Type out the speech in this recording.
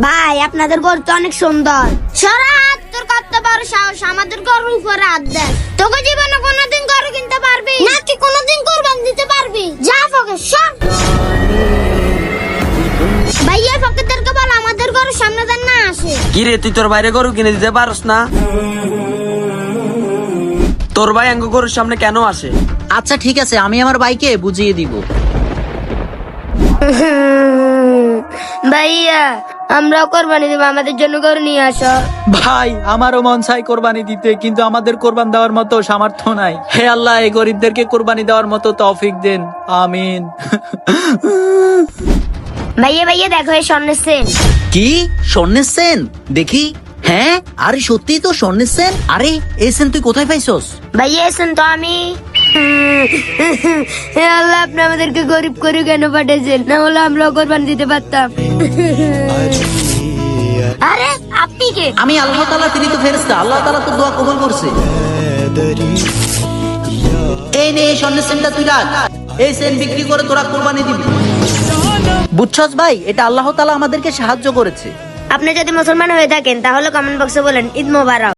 ভাই আপনাদের গরু তো অনেক সুন্দর। সরা হাত, তোর কত বড় সাহস আমাদের গরুর উপরে হাত দেয়। তোকে জীবনে কোনোদিন গরু কিনতে পারবি নাকি কোনোদিন কুরবান দিতে পারবি? যা ফকে সর। ভাইয়া ফকিরদেরকে বল আমাদের গরুর সামনে যেন না আসে। কি রে, তুই তোর বাইরে গরু কিনে দিতে পারস না? তোর ভাই আঙ্গ গরুর সামনে কেন আসে? আচ্ছা ঠিক আছে, আমি আমার ভাইকে বুঝিয়ে দিব। ভাইয়া আমরাও কোরবানি দেব, আমাদের জন্য গরু নিয়ে আসো। ভাই আমারও মন চাই কোরবানি দিতে, কিন্তু আমাদের কোরবান দেওয়ার মতো সামর্থ্য নাই। হে আল্লাহ, এই গরিবদেরকে কোরবানি দেওয়ার মতো তৌফিক দেন, আমিন। ভাইয়া ভাইয়া দেখো এই স্বর্ণের চেন। কি স্বর্ণের সেন? দেখি। হ্যাঁ, আরে সত্যি তো স্বর্ণের সেন। আরে এই সেন তুই কোথায় পাইছস? ভাইয়া এসেন তো আমি। হে আল্লাহ, আপনি আমাদেরকে গরিব করে কেন পাঠিয়েছেন? না হলে আমরাও কোরবানি দিতে পারতাম। আরে আপনি কে? আমি আল্লাহ তাআলা, তিনি তো ফেরেশতা। আল্লাহ তাআলা তো দোয়া কবুল করছে। এই নে এই স্বর্ণের সেনটা তুই রাখ। এই সেন বিক্রি করে তোরা কোরবানি দিবি। বুঝছস ভাই, এটা আল্লাহ তাআলা আমাদেরকে সাহায্য করেছে। আপনি যদি মুসলমান হয়ে থাকেন তাহলে কমেন্ট বক্সে বলেন ঈদ মোবারক।